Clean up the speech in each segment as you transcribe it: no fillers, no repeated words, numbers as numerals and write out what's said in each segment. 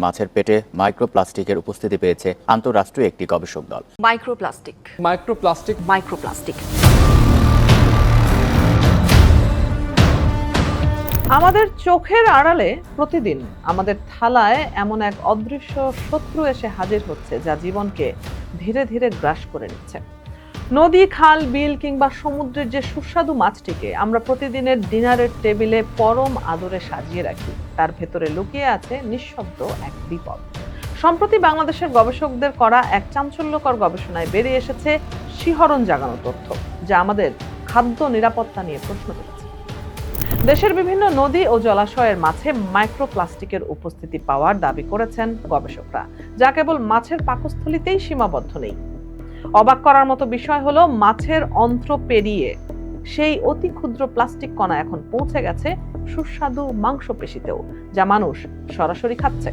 মাছের পেটে মাইক্রোপ্লাস্টিকের উপস্থিতি পেয়েছে আন্তঃরাষ্ট্রীয় একটি গবেষক দল। মাইক্রোপ্লাস্টিক আমাদের চোখের আড়ালে প্রতিদিন আমাদের থালায় এমন এক অদৃশ্য শত্রু এসে হাজির হচ্ছে যা জীবনকে ধীরে ধীরে গ্রাস করে নিচ্ছে। নদী, খাল, বিল কিংবা সমুদ্রের যে সুস্বাদু মাছটিকে আমরা প্রতিদিনের ডিনারের টেবিলে পরম আদরে সাজিয়ে রাখি, তার ভেতরে লুকিয়ে আছে নিঃশব্দ এক বিপদ। সম্প্রতি বাংলাদেশের গবেষকদের করা এক চাঞ্চল্যকর গবেষণায় বেরিয়ে এসেছে শিহরণ জাগানো তথ্য, যা আমাদের খাদ্য নিরাপত্তা নিয়ে প্রশ্ন তুলেছে। দেশের বিভিন্ন নদী ও জলাশয়ের মাছে মাইক্রোপ্লাস্টিকের উপস্থিতি পাওয়ার দাবি করেছেন গবেষকরা, যা কেবল মাছের পাকস্থলীতেই সীমাবদ্ধ নেই। অবাক করার মতো বিষয় হলো, মাছের অন্ত্র পেরিয়ে সেই অতি ক্ষুদ্র প্লাস্টিক কণা এখন পৌঁছে গেছে সুস্বাদু মাংসপেশিতেও, যা মানুষ সরাসরি খাচ্ছে।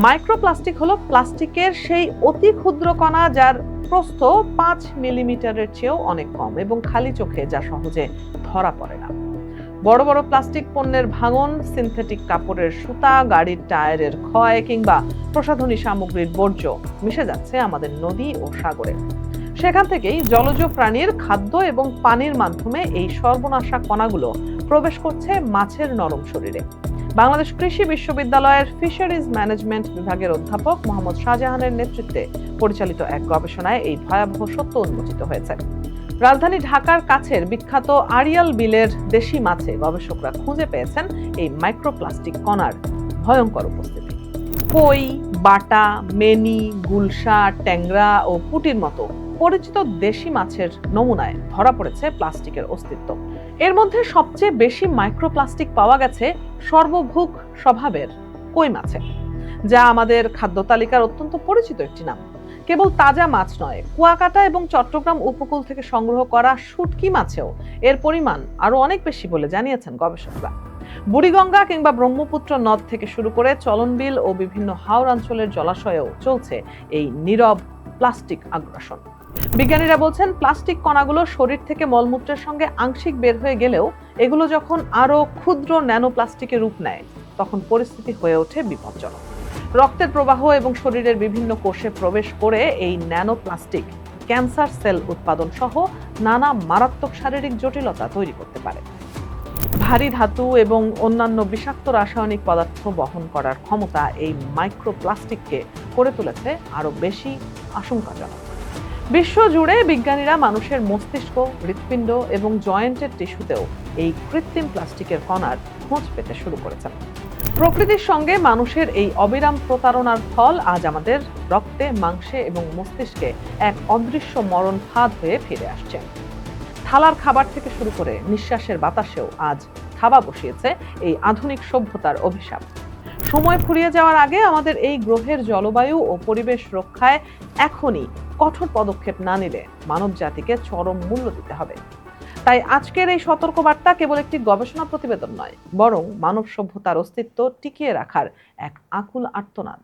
মাইক্রোপ্লাস্টিক হলো প্লাস্টিকের সেই অতি ক্ষুদ্র কণা যার প্রস্থ 5 মিলিমিটারের চেয়েও অনেক কম এবং খালি চোখে যা সহজে ধরা পড়ে না। বড় বড় প্লাস্টিক পণ্যের ভাঙন, সিনথেটিক কাপড়ের সুতা, গাড়ির টায়ারের ক্ষয় কিংবা প্রসাধনী সামগ্রীর বর্জ্য মিশে যাচ্ছে আমাদের নদী ও সাগরে। সেখান থেকেই জলজ প্রাণীর খাদ্য এবং পানির মাধ্যমে এই সর্বনাশা কণাগুলো প্রবেশ করছে মাছের নরম শরীরে। বাংলাদেশ কৃষি বিশ্ববিদ্যালয়ের ফিশারিজ ম্যানেজমেন্ট বিভাগের অধ্যাপক মোহাম্মদ শাহজাহানের নেতৃত্বে পরিচালিত এক গবেষণায় এই ভয়াবহ সত্য উন্মোচিত হয়েছে। রাজধানী ঢাকার কাছের বিখ্যাত আড়িয়াল বিলের দেশি মাছে গবেষকরা খুঁজে পেয়েছেন এই মাইক্রোপ্লাস্টিক কণার ভয়ঙ্কর উপস্থিতি। কই, বাটা, মেনি, গুলশা, ট্যাংরা ও পুঁটির মতো পরিচিত দেশি মাছের নমুনায় ধরা পড়েছে প্লাস্টিকের অস্তিত্ব। এর মধ্যে সবচেয়ে বেশি মাইক্রোপ্লাস্টিক পাওয়া গেছে সর্বভুক স্বভাবের কই মাছে, যা আমাদের খাদ্য তালিকার অত্যন্ত পরিচিত একটি নাম। কেবল তাজা মাছ নয়, কুয়াকাটা এবং চট্টগ্রাম উপকূল থেকে সংগ্রহ করা শুটকি মাছেও এর পরিমাণ আরো অনেক বেশি বলে জানিয়েছেন গবেষকরা। বুড়িগঙ্গা কিংবা ব্রহ্মপুত্র নদ থেকে শুরু করে চলনবিল ও বিভিন্ন হাওর অঞ্চলের জলাশয়েও চলছে এই নীরব প্লাস্টিক আগ্রাসন। বিজ্ঞানীরা বলছেন, প্লাস্টিক কণাগুলো শরীর থেকে মলমূত্রের সঙ্গে আংশিক বের হয়ে গেলেও এগুলো যখন আরো ক্ষুদ্র ন্যানো প্লাস্টিকের রূপ নেয়, তখন পরিস্থিতি হয়ে ওঠে বিপজ্জনক। রক্তের প্রবাহ এবং শরীরের বিভিন্ন কোষে প্রবেশ করে এই ন্যানো প্লাস্টিক ক্যান্সার সেল উৎপাদন সহ নানা মারাত্মক শারীরিক জটিলতা তৈরি করতে পারে। ভারী ধাতু এবং অন্যান্য বিষাক্ত রাসায়নিক পদার্থ বহন করার ক্ষমতা এই মাইক্রোপ্লাস্টিককে করে তুলেছে আরো বেশি আশঙ্কাজনক। বিশ্বজুড়ে বিজ্ঞানীরা মানুষের মস্তিষ্ক, হৃৎপিণ্ড এবং জয়েন্টের টিস্যুতেও এই কৃত্রিম প্লাস্টিকের কণার খোঁজ পেতে শুরু করেছেন। প্রকৃতির সঙ্গে মানুষের এই অবিরাম প্রতারণার ফল আজ আমাদের রক্তে, মাংসে এবং মস্তিষ্কে এক অদৃশ্য মরণ ফাঁদ হয়ে ফিরে আসছে। থালার খাবার থেকে শুরু করে নিঃশ্বাসের বাতাসেও আজ থাবা বসিয়েছে এই আধুনিক সভ্যতার অভিশাপ। সময় ফুরিয়ে যাওয়ার আগে আমাদের এই গ্রহের জলবায়ু ও পরিবেশ রক্ষায় এখনই কঠোর পদক্ষেপ না নিলে মানব জাতিকে চরম মূল্য দিতে হবে। তাই আজকের এই সতর্কবার্তা কেবল একটি গবেষণা প্রতিবেদন নয়, বরং মানব সভ্যতার অস্তিত্ব টিকিয়ে রাখার এক আকুল আর্তনাদ।